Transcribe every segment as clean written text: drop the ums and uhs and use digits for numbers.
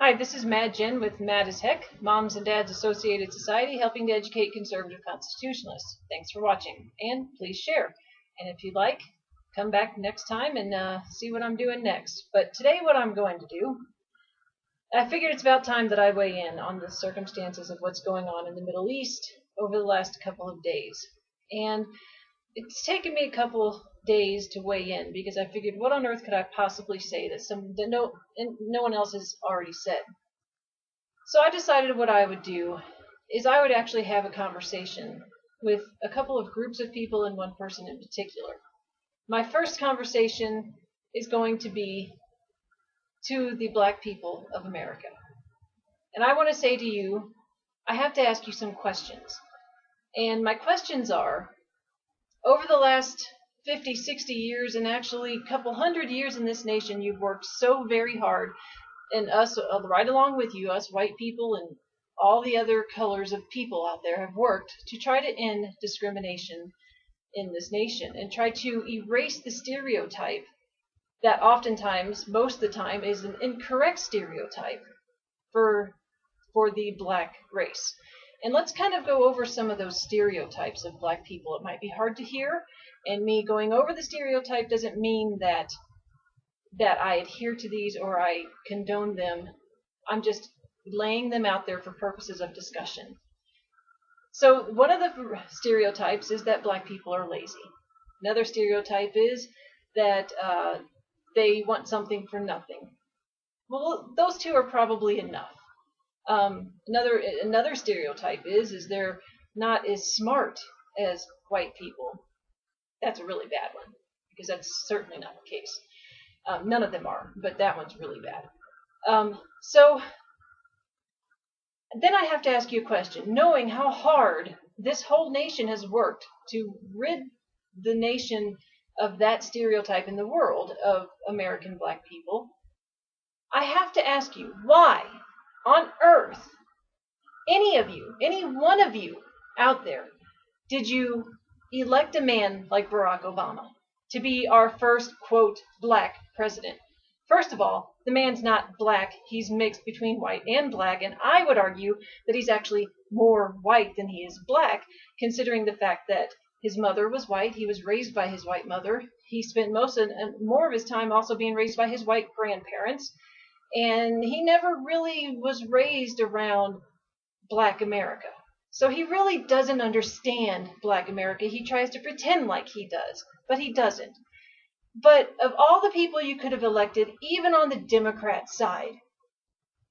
Hi, this is Mad Jen with Mad as Heck, Moms and Dads Associated Society, helping to educate conservative constitutionalists. Thanks for watching, and please share. And if you'd like, come back next time and see what I'm doing next. But today what I'm going to do, I figured it's about time that I weigh in on the circumstances of what's going on in the Middle East over the last couple of days. And it's taken me a couple days to weigh in because I figured, what on earth could I possibly say that no one else has already said? So I decided what I would do is I would actually have a conversation with a couple of groups of people and one person in particular. My first conversation is going to be to the black people of America. And I want to say to you, I have to ask you some questions. And my questions are, over the last 50, 60 years, and actually a couple hundred years in this nation, you've worked so very hard, and us right along with you, us white people and all the other colors of people out there have worked to try to end discrimination in this nation and try to erase the stereotype that oftentimes, most of the time, is an incorrect stereotype for the black race. And let's kind of go over some of those stereotypes of black people. It might be hard to hear, and me going over the stereotype doesn't mean that I adhere to these or I condone them. I'm just laying them out there for purposes of discussion. So one of the stereotypes is that black people are lazy. Another stereotype is that they want something for nothing. Well, those two are probably enough. Another stereotype is they're not as smart as white people. That's a really bad one, because that's certainly not the case. None of them are, but that one's really bad. So then I have to ask you a question. Knowing how hard this whole nation has worked to rid the nation of that stereotype in the world of American black people, I have to ask you, why on earth, any one of you out there, did you elect a man like Barack Obama to be our first, quote, black president? First of all, the man's not black. He's mixed between white and black, and I would argue that he's actually more white than he is black, considering the fact that his mother was white. He was raised by his white mother. He spent more of his time also being raised by his white grandparents. And he never really was raised around black America. So he really doesn't understand black America. He tries to pretend like he does, but he doesn't. But of all the people you could have elected, even on the Democrat side,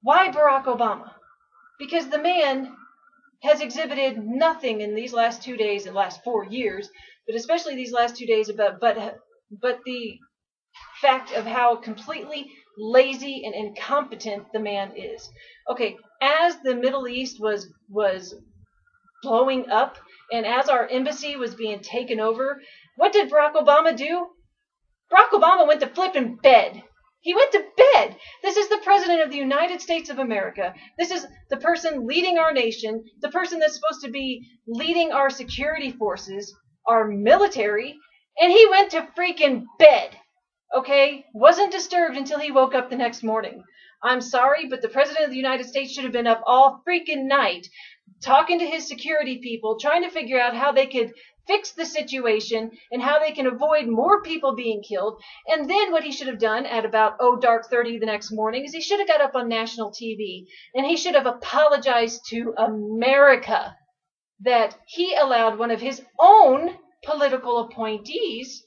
why Barack Obama? Because the man has exhibited nothing in these last 2 days and last 4 years, but especially these last 2 days, but the fact of how completely lazy and incompetent the man is. Okay, as the Middle East was blowing up and as our embassy was being taken over, what did Barack Obama do? Barack Obama went to flipping bed. He went to bed. This is the President of the United States of America. This is the person leading our nation, the person that's supposed to be leading our security forces, our military, and he went to freaking bed. Okay? Wasn't disturbed until he woke up the next morning. I'm sorry, but the President of the United States should have been up all freaking night talking to his security people, trying to figure out how they could fix the situation and how they can avoid more people being killed. And then what he should have done at about dark 30 the next morning is he should have got up on national TV and he should have apologized to America that he allowed one of his own political appointees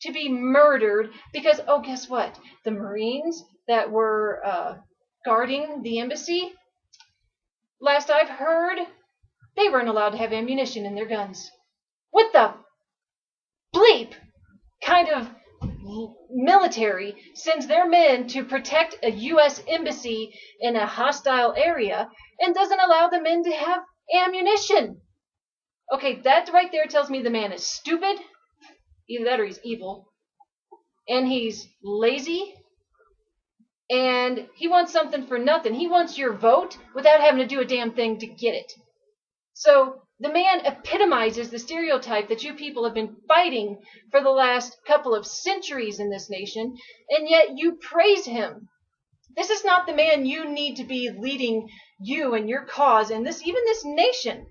to be murdered because, guess what? The Marines that were guarding the embassy, last I've heard, they weren't allowed to have ammunition in their guns. What the bleep kind of military sends their men to protect a U.S. embassy in a hostile area and doesn't allow the men to have ammunition? Okay, that right there tells me the man is stupid. Either that or he's evil. And he's lazy. And he wants something for nothing. He wants your vote without having to do a damn thing to get it. So the man epitomizes the stereotype that you people have been fighting for the last couple of centuries in this nation, and yet you praise him. This is not the man you need to be leading you and your cause and even this nation.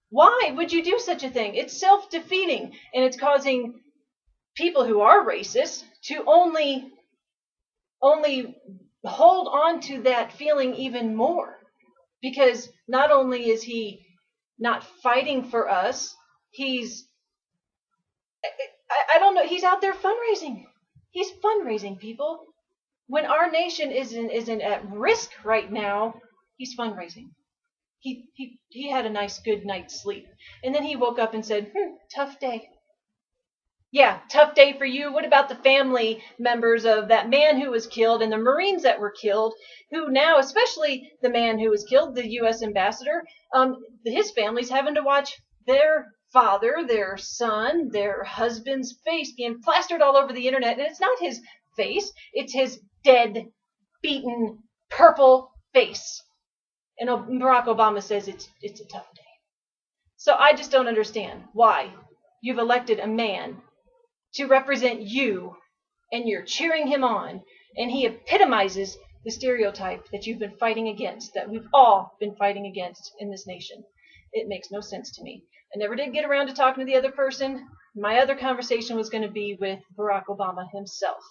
Why would you do such a thing? It's self-defeating, and it's causing people who are racist to only hold on to that feeling even more. Because not only is he not fighting for us, I don't know, he's out there fundraising. He's fundraising, people. When our nation isn't at risk right now, he's fundraising. He had a nice good night's sleep. And then he woke up and said, tough day. Yeah, tough day for you. What about the family members of that man who was killed and the Marines that were killed, who now, especially the man who was killed, the U.S. ambassador, his family's having to watch their father, their son, their husband's face being plastered all over the internet. And it's not his face, it's his dead, beaten, purple face. And Barack Obama says it's a tough day. So I just don't understand why you've elected a man to represent you, and you're cheering him on, and he epitomizes the stereotype that you've been fighting against, that we've all been fighting against in this nation. It makes no sense to me. I never did get around to talking to the other person. My other conversation was going to be with Barack Obama himself.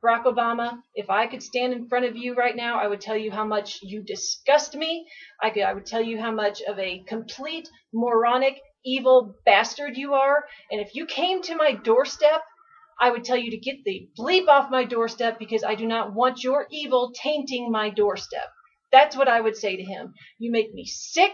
Barack Obama, if I could stand in front of you right now, I would tell you how much you disgust me. I would tell you how much of a complete moronic, evil bastard you are. And if you came to my doorstep, I would tell you to get the bleep off my doorstep, because I do not want your evil tainting my doorstep. That's what I would say to him. You make me sick.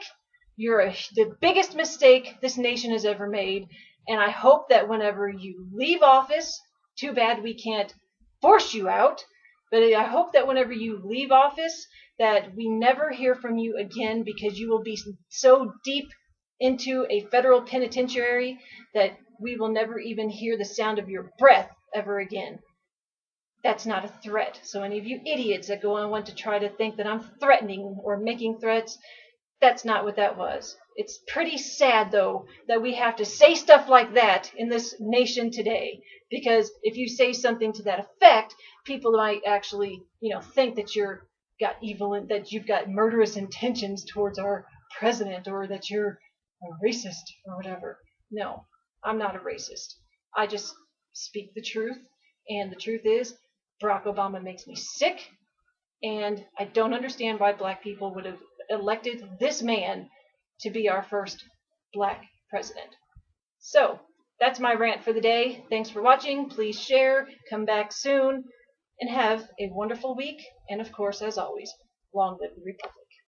You're the biggest mistake this nation has ever made. And I hope that whenever you leave office, too bad we can't force you out, but I hope that whenever you leave office, that we never hear from you again, because you will be so deep into a federal penitentiary that we will never even hear the sound of your breath ever again. That's not a threat. So any of you idiots that go on want to try to think that I'm threatening or making threats, that's not what that was. It's pretty sad, though, that we have to say stuff like that in this nation today, because if you say something to that effect, people might actually, think that you're got evil and that you've got murderous intentions towards our president, or that you're a racist or whatever. No, I'm not a racist. I just speak the truth, and the truth is Barack Obama makes me sick, and I don't understand why black people would have elected this man to be our first black president. So that's my rant for the day. Thanks for watching. Please share, come back soon, and have a wonderful week. And of course, as always, long live the Republic.